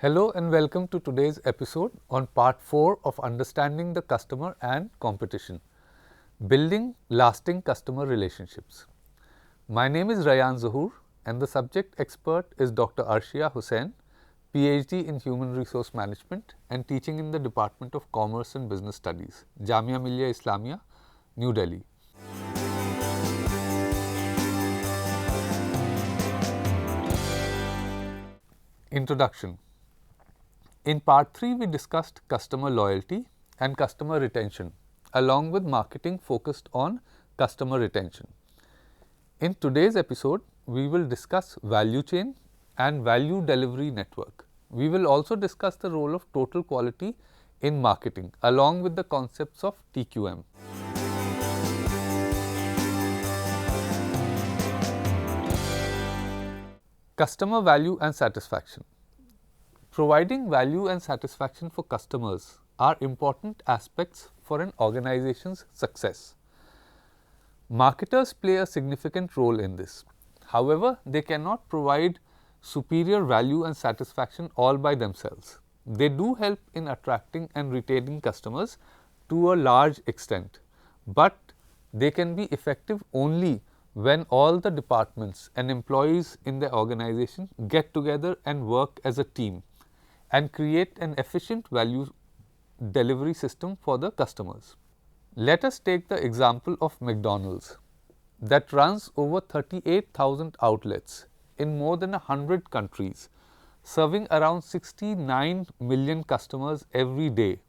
Hello and welcome to today's episode on part 4 of Understanding the Customer and Competition, Building Lasting Customer Relationships. My name is Rayan Zahoor and the subject expert is Dr. Arshia Hussain, PhD in Human Resource Management and teaching in the Department of Commerce and Business Studies, Jamia Millia Islamia, New Delhi. Introduction. In part 3, we discussed customer loyalty and customer retention, along with marketing focused on customer retention. In today's episode, we will discuss value chain and value delivery network. We will also discuss the role of total quality in marketing, along with the concepts of TQM. Customer value and satisfaction. Providing value and satisfaction for customers are important aspects for an organization's success. Marketers play a significant role in this. However, they cannot provide superior value and satisfaction all by themselves. They do help in attracting and retaining customers to a large extent, but they can be effective only when all the departments and employees in the organization get together and work as a team and create an efficient value delivery system for the customers. Let us take the example of McDonald's that runs over 38,000 outlets in more than 100 countries, serving around 69 million customers every day.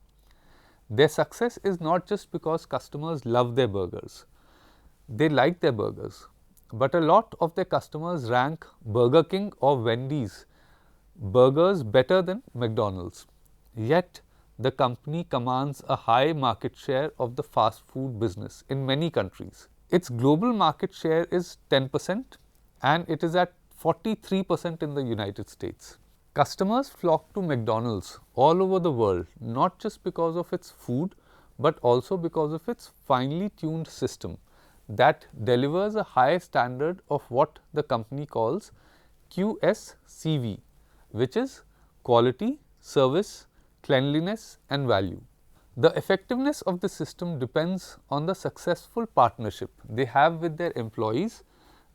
Their success is not just because customers love their burgers. They like their burgers, but a lot of their customers rank Burger King or Wendy's burgers better than McDonald's. Yet, the company commands a high market share of the fast food business in many countries. Its global market share is 10% and it is at 43% in the United States. Customers flock to McDonald's all over the world, not just because of its food, but also because of its finely tuned system that delivers a high standard of what the company calls QSCV, which is quality, service, cleanliness and value. The effectiveness of the system depends on the successful partnership they have with their employees,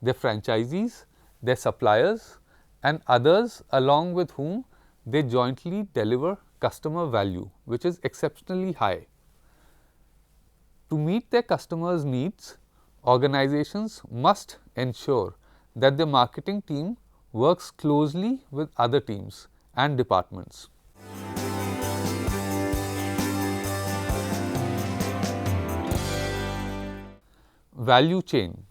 their franchisees, their suppliers and others along with whom they jointly deliver customer value, which is exceptionally high. To meet their customers' needs, organizations must ensure that their marketing team works closely with other teams and departments. Value chain.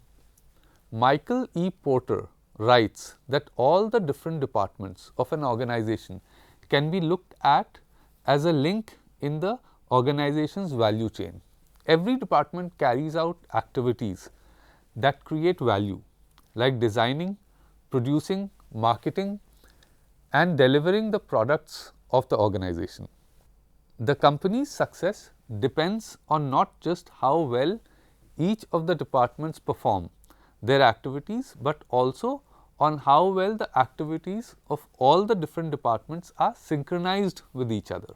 Michael E. Porter writes that all the different departments of an organization can be looked at as a link in the organization's value chain. Every department carries out activities that create value, like designing, producing, marketing and delivering the products of the organization. The company's success depends on not just how well each of the departments perform their activities, but also on how well the activities of all the different departments are synchronized with each other.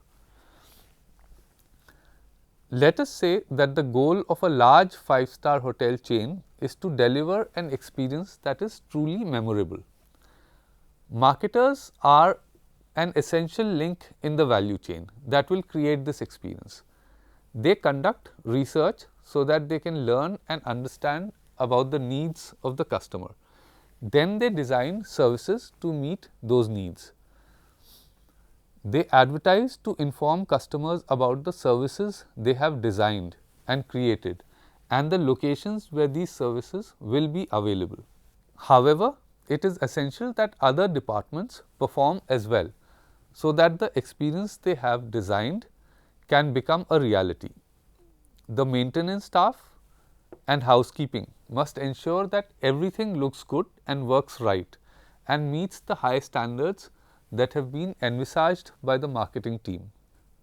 Let us say that the goal of a large 5-star hotel chain is to deliver an experience that is truly memorable. Marketers are an essential link in the value chain that will create this experience. They conduct research so that they can learn and understand about the needs of the customer. Then they design services to meet those needs. They advertise to inform customers about the services they have designed and created and the locations where these services will be available. However, it is essential that other departments perform as well, so that the experience they have designed can become a reality. The maintenance staff and housekeeping must ensure that everything looks good and works right and meets the high standards that have been envisaged by the marketing team.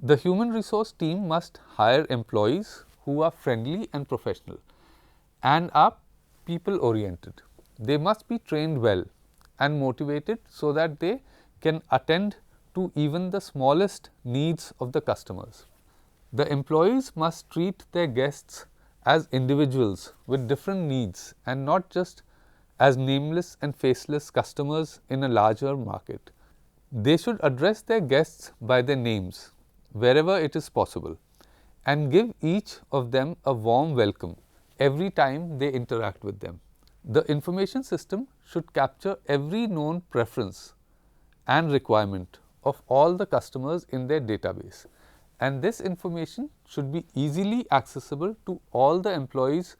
The human resource team must hire employees who are friendly and professional and are people oriented. They must be trained well and motivated so that they can attend to even the smallest needs of the customers. The employees must treat their guests as individuals with different needs and not just as nameless and faceless customers in a larger market. They should address their guests by their names wherever it is possible and give each of them a warm welcome every time they interact with them. The information system should capture every known preference and requirement of all the customers in their database, and this information should be easily accessible to all the employees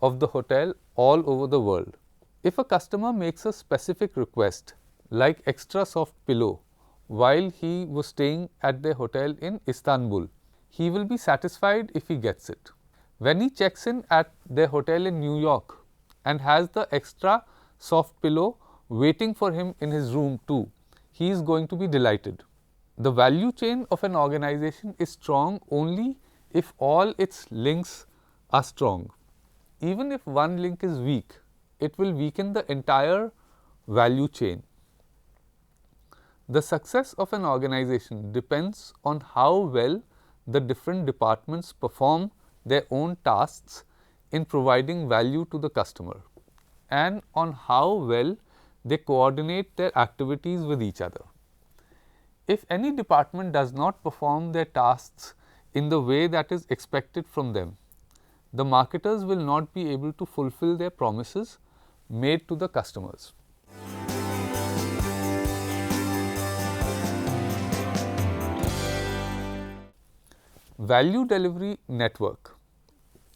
of the hotel all over the world. If a customer makes a specific request like extra soft pillow while he was staying at their hotel in Istanbul, he will be satisfied if he gets it. When he checks in at their hotel in New York and has the extra soft pillow waiting for him in his room too, he is going to be delighted. The value chain of an organization is strong only if all its links are strong. Even if one link is weak, it will weaken the entire value chain. The success of an organization depends on how well the different departments perform their own tasks in providing value to the customer and on how well they coordinate their activities with each other. If any department does not perform their tasks in the way that is expected from them, the marketers will not be able to fulfill their promises made to the customers. Value delivery network.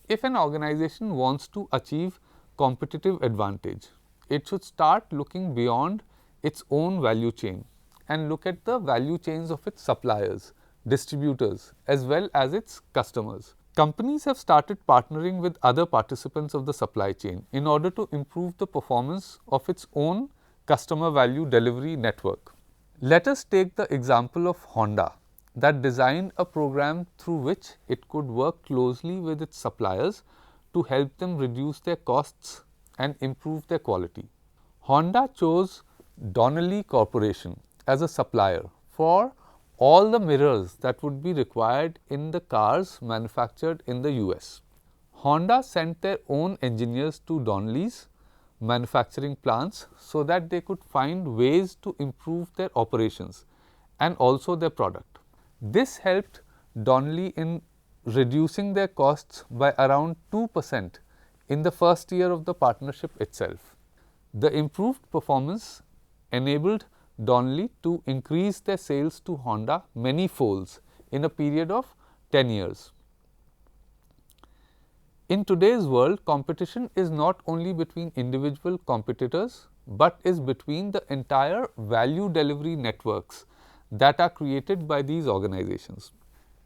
If an organization wants to achieve competitive advantage, it should start looking beyond its own value chain and look at the value chains of its suppliers, distributors, as well as its customers. Companies have started partnering with other participants of the supply chain in order to improve the performance of its own customer value delivery network. Let us take the example of Honda, that designed a program through which it could work closely with its suppliers to help them reduce their costs and improve their quality. Honda chose Donnelly Corporation as a supplier for all the mirrors that would be required in the cars manufactured in the US. Honda sent their own engineers to Donnelly's manufacturing plants so that they could find ways to improve their operations and also their product. This helped Donnelly in reducing their costs by around 2% in the first year of the partnership itself. The improved performance enabled Donnelly to increase their sales to Honda many folds in a period of 10 years. In today's world, competition is not only between individual competitors, but is between the entire value delivery networks that are created by these organizations.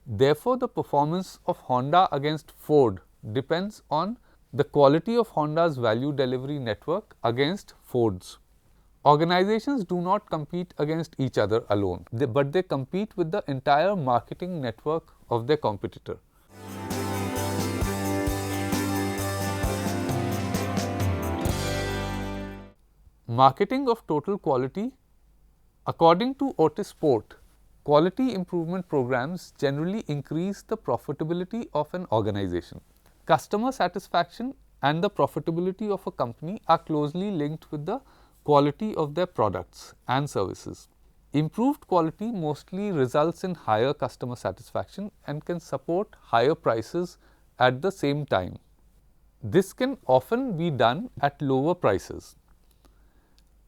Therefore, the performance of Honda against Ford depends on the quality of Honda's value delivery network against Ford's. Organizations do not compete against each other alone, but they compete with the entire marketing network of their competitor. Marketing of total quality. According to Otis Port, Quality improvement programs generally increase the profitability of an organization. Customer satisfaction and the profitability of a company are closely linked with the quality of their products and services. Improved quality mostly results in higher customer satisfaction and can support higher prices at the same time. This can often be done at lower prices.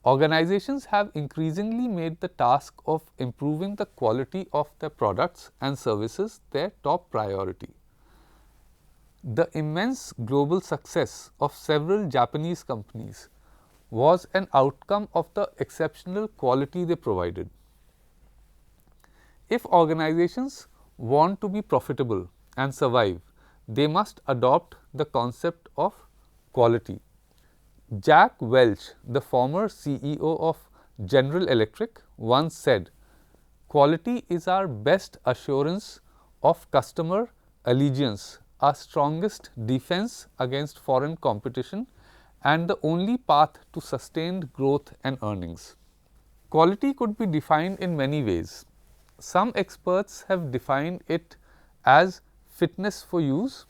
Organizations have increasingly made the task of improving the quality of their products and services their top priority. The immense global success of several Japanese companies was an outcome of the exceptional quality they provided. If organizations want to be profitable and survive, they must adopt the concept of quality. Jack Welch, the former CEO of General Electric, once said, "Quality is our best assurance of customer allegiance, our strongest defense against foreign competition, and the only path to sustained growth and earnings." Quality could be defined in many ways. Some experts have defined it as fitness for use,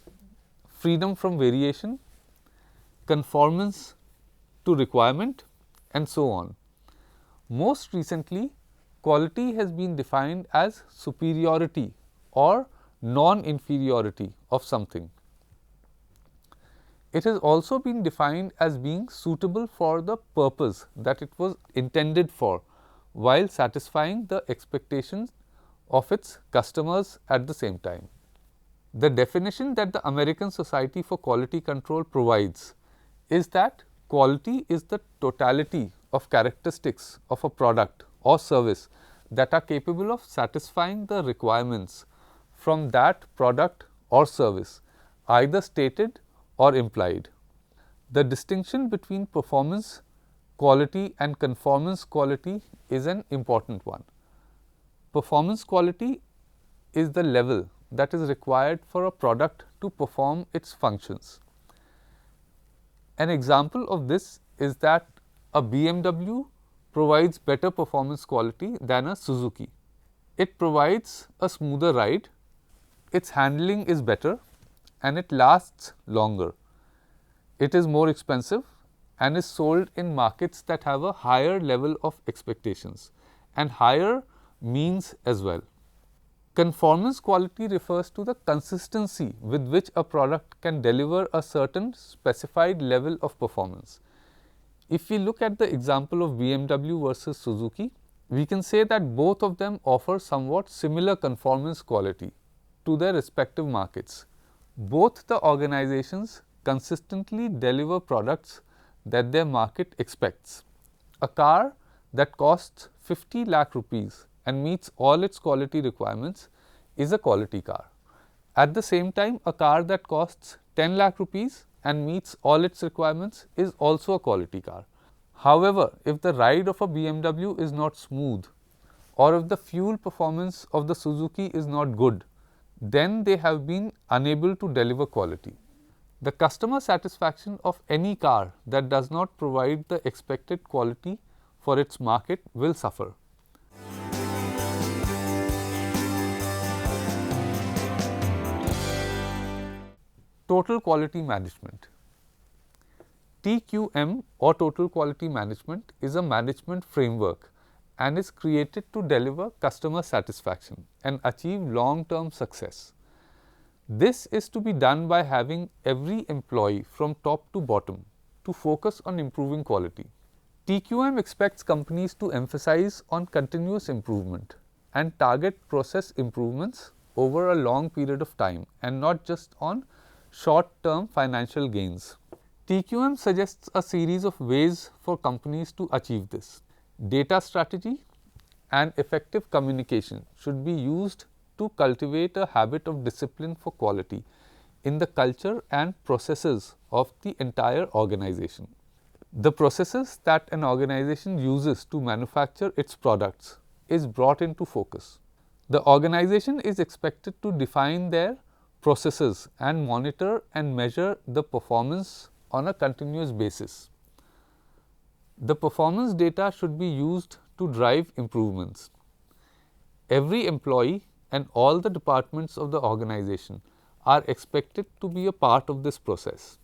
freedom from variation, conformance to requirement, and so on. Most recently, quality has been defined as superiority or non-inferiority of something. It has also been defined as being suitable for the purpose that it was intended for, while satisfying the expectations of its customers at the same time. The definition that the American Society for Quality Control provides is that quality is the totality of characteristics of a product or service that are capable of satisfying the requirements from that product or service, either stated or implied. The distinction between performance quality and conformance quality is an important one. Performance quality is the level that is required for a product to perform its functions. An example of this is that a BMW provides better performance quality than a Suzuki. It provides a smoother ride, its handling is better, and it lasts longer. It is more expensive and is sold in markets that have a higher level of expectations and higher means as well. Conformance quality refers to the consistency with which a product can deliver a certain specified level of performance. If we look at the example of BMW versus Suzuki, we can say that both of them offer somewhat similar conformance quality to their respective markets. Both the organizations consistently deliver products that their market expects. A car that costs 50 lakh rupees and meets all its quality requirements is a quality car. At the same time, a car that costs 10 lakh rupees and meets all its requirements is also a quality car. However, if the ride of a BMW is not smooth or if the fuel performance of the Suzuki is not good, then they have been unable to deliver quality. The customer satisfaction of any car that does not provide the expected quality for its market will suffer. Total quality management. TQM or total quality management is a management framework and is created to deliver customer satisfaction and achieve long-term success. This is to be done by having every employee from top to bottom to focus on improving quality. TQM expects companies to emphasize on continuous improvement and target process improvements over a long period of time and not just on short-term financial gains. TQM suggests a series of ways for companies to achieve this. Data strategy and effective communication should be used to cultivate a habit of discipline for quality in the culture and processes of the entire organization. The processes that an organization uses to manufacture its products is brought into focus. The organization is expected to define their processes and monitor and measure the performance on a continuous basis. The performance data should be used to drive improvements. Every employee and all the departments of the organization are expected to be a part of this process.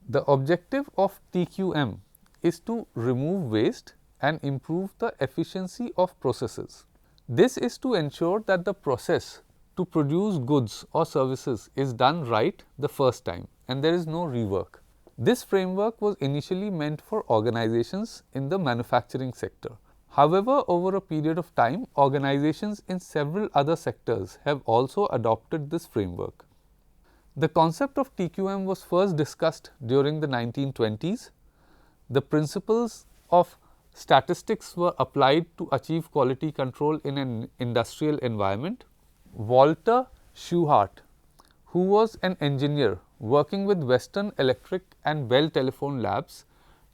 The objective of TQM is to remove waste and improve the efficiency of processes. This is to ensure that the process to produce goods or services is done right the first time and there is no rework. This framework was initially meant for organizations in the manufacturing sector. However, over a period of time, organizations in several other sectors have also adopted this framework. The concept of TQM was first discussed during the 1920s. The principles of statistics were applied to achieve quality control in an industrial environment. Walter Shewhart, who was an engineer working with Western Electric and Bell Telephone Labs,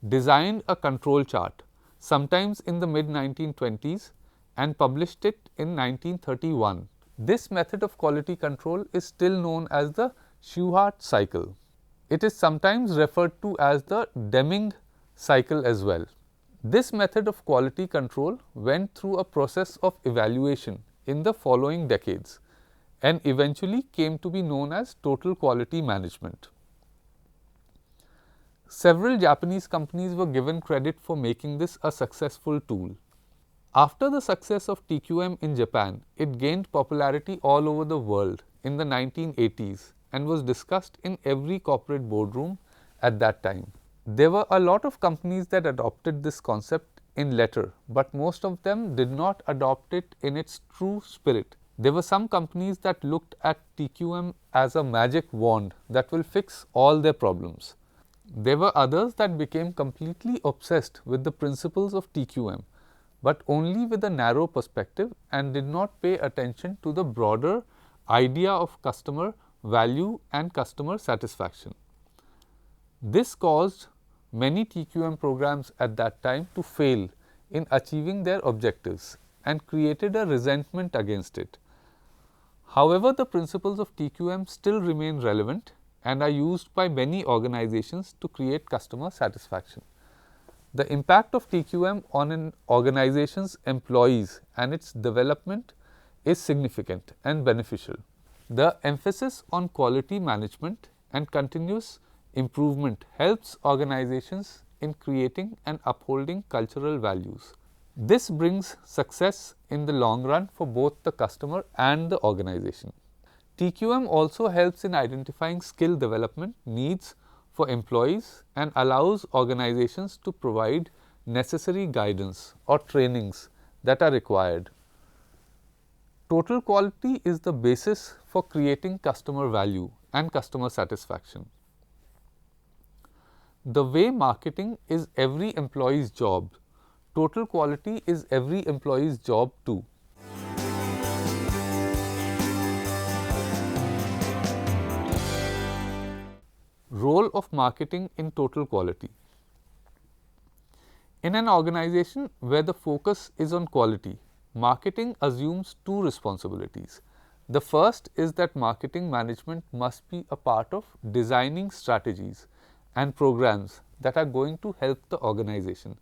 designed a control chart sometimes in the mid-1920s and published it in 1931. This method of quality control is still known as the Shewhart cycle. It is sometimes referred to as the Deming cycle as well. This method of quality control went through a process of evaluation in the following decades and eventually came to be known as total quality management. Several Japanese companies were given credit for making this a successful tool. After the success of TQM in Japan, it gained popularity all over the world in the 1980s and was discussed in every corporate boardroom at that time. There were a lot of companies that adopted this concept in letter, but most of them did not adopt it in its true spirit. There were some companies that looked at TQM as a magic wand that will fix all their problems. There were others that became completely obsessed with the principles of TQM, but only with a narrow perspective and did not pay attention to the broader idea of customer value and customer satisfaction. This caused many TQM programs at that time to fail in achieving their objectives and created a resentment against it. However, the principles of TQM still remain relevant and are used by many organizations to create customer satisfaction. The impact of TQM on an organization's employees and its development is significant and beneficial. The emphasis on quality management and continuous improvement helps organizations in creating and upholding cultural values. This brings success in the long run for both the customer and the organization. TQM also helps in identifying skill development needs for employees and allows organizations to provide necessary guidance or trainings that are required. Total quality is the basis for creating customer value and customer satisfaction. The way marketing is every employee's job, total quality is every employee's job too. Role of marketing in total quality. In an organization where the focus is on quality, marketing assumes two responsibilities. The first is that marketing management must be a part of designing strategies and programs that are going to help the organization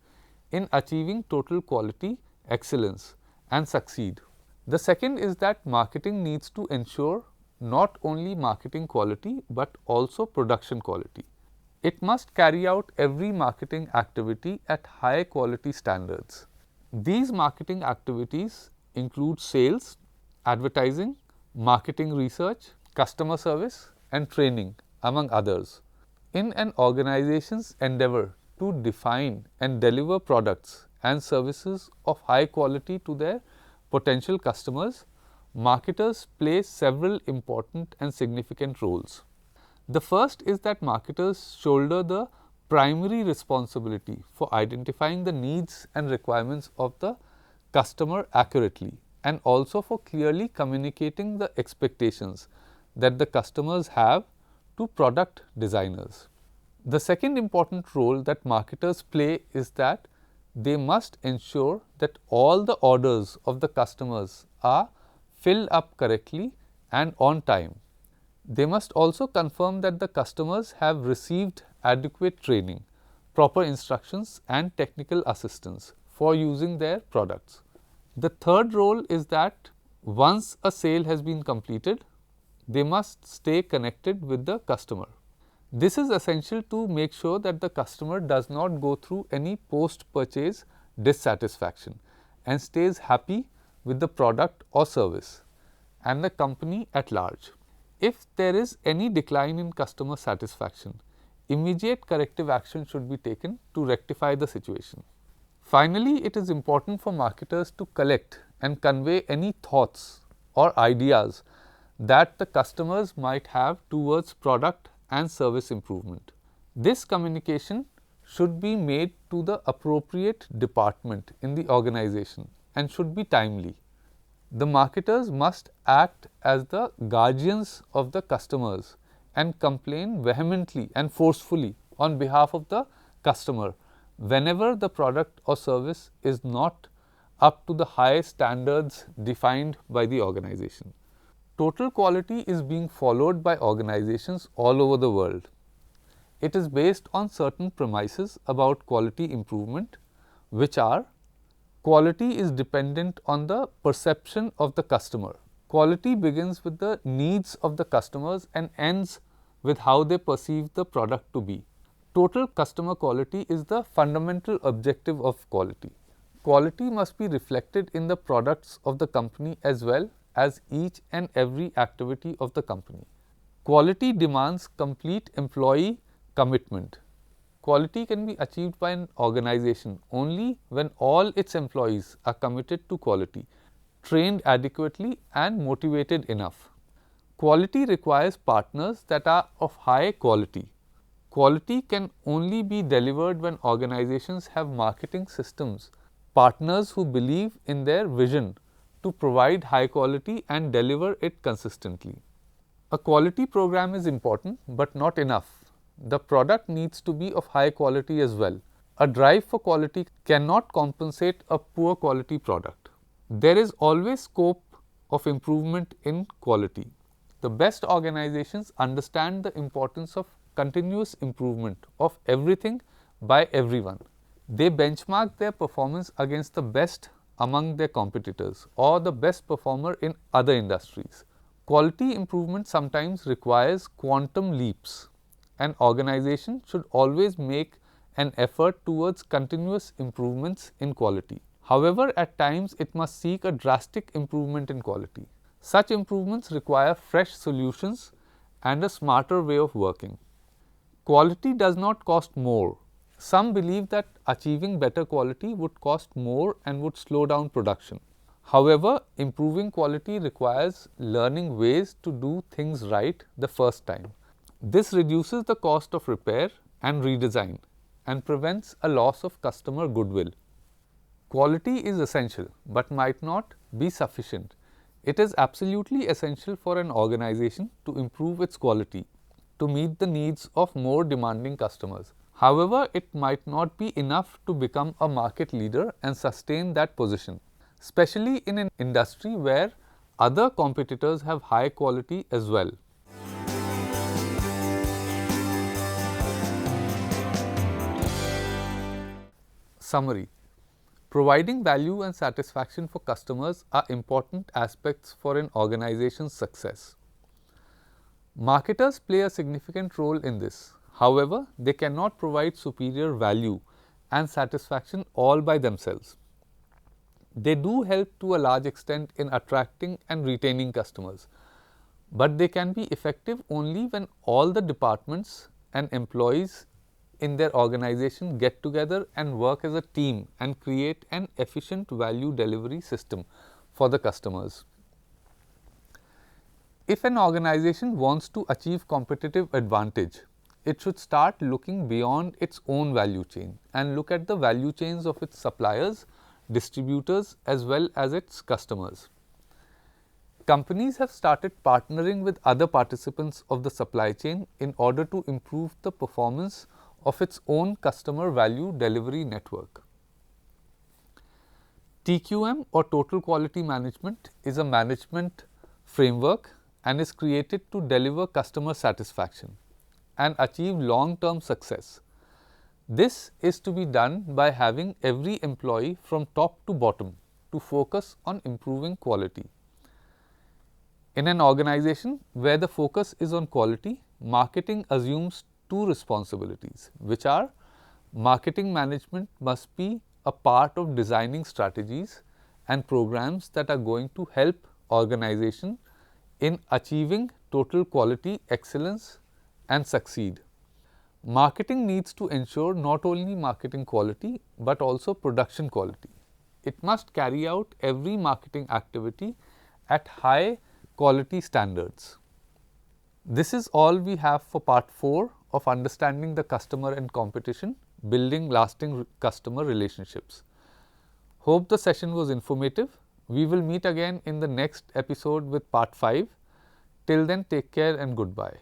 in achieving total quality, excellence and succeed. The second is that marketing needs to ensure not only marketing quality, but also production quality. It must carry out every marketing activity at high quality standards. These marketing activities include sales, advertising, marketing research, customer service and training, among others. In an organization's endeavor to define and deliver products and services of high quality to their potential customers, marketers play several important and significant roles. The first is that marketers shoulder the primary responsibility for identifying the needs and requirements of the customer accurately and also for clearly communicating the expectations that the customers have to product designers. The second important role that marketers play is that they must ensure that all the orders of the customers are filled up correctly and on time. They must also confirm that the customers have received adequate training, proper instructions and technical assistance for using their products. The third role is that Once a sale has been completed, they must stay connected with the customer. This is essential to make sure that the customer does not go through any post-purchase dissatisfaction and stays happy with the product or service and the company at large. If there is any decline in customer satisfaction, immediate corrective action should be taken to rectify the situation. Finally, it is important for marketers to collect and convey any thoughts or ideas that the customers might have towards product and service improvement. This communication should be made to the appropriate department in the organization and should be timely. The marketers must act as the guardians of the customers and complain vehemently and forcefully on behalf of the customer whenever the product or service is not up to the high standards defined by the organization. Total quality is being followed by organizations all over the world. It is based on certain premises about quality improvement, which are: quality is dependent on the perception of the customer. Quality begins with the needs of the customers and ends with how they perceive the product to be. Total customer quality is the fundamental objective of quality. Quality must be reflected in the products of the company as well as each and every activity of the company. Quality demands complete employee commitment. Quality can be achieved by an organization only when all its employees are committed to quality, trained adequately and motivated enough. Quality requires partners that are of high quality. Quality can only be delivered when organizations have marketing systems, partners who believe in their vision to provide high quality and deliver it consistently. A quality program is important but not enough. The product needs to be of high quality as well. A drive for quality cannot compensate a poor quality product. There is always scope of improvement in quality. The best organizations understand the importance of continuous improvement of everything by everyone. They benchmark their performance against the best among their competitors or the best performer in other industries. Quality improvement sometimes requires quantum leaps. An organization should always make an effort towards continuous improvements in quality. However, at times it must seek a drastic improvement in quality. Such improvements require fresh solutions and a smarter way of working. Quality does not cost more. Some believe that achieving better quality would cost more and would slow down production. However, improving quality requires learning ways to do things right the first time. This reduces the cost of repair and redesign and prevents a loss of customer goodwill. Quality is essential but might not be sufficient. It is absolutely essential for an organization to improve its quality to meet the needs of more demanding customers. However, it might not be enough to become a market leader and sustain that position, especially in an industry where other competitors have high quality as well. Summary: providing value and satisfaction for customers are important aspects for an organization's success. Marketers play a significant role in this. However, they cannot provide superior value and satisfaction all by themselves. They do help to a large extent in attracting and retaining customers, but they can be effective only when all the departments and employees in their organization get together and work as a team and create an efficient value delivery system for the customers. If an organization wants to achieve competitive advantage, it should start looking beyond its own value chain and look at the value chains of its suppliers, distributors as well as its customers. Companies have started partnering with other participants of the supply chain in order to improve the performance of its own customer value delivery network. TQM or Total Quality Management is a management framework and is created to deliver customer satisfaction and achieve long-term success. This is to be done by having every employee from top to bottom to focus on improving quality. In an organization where the focus is on quality, marketing assumes two responsibilities, which are: marketing management must be a part of designing strategies and programs that are going to help organization in achieving total quality excellence and succeed. Marketing needs to ensure not only marketing quality, but also production quality. It must carry out every marketing activity at high quality standards. This is all we have for part 4 of understanding the customer and competition, building lasting customer relationships. Hope the session was informative. We will meet again in the next episode with part 5. Till then, take care and goodbye.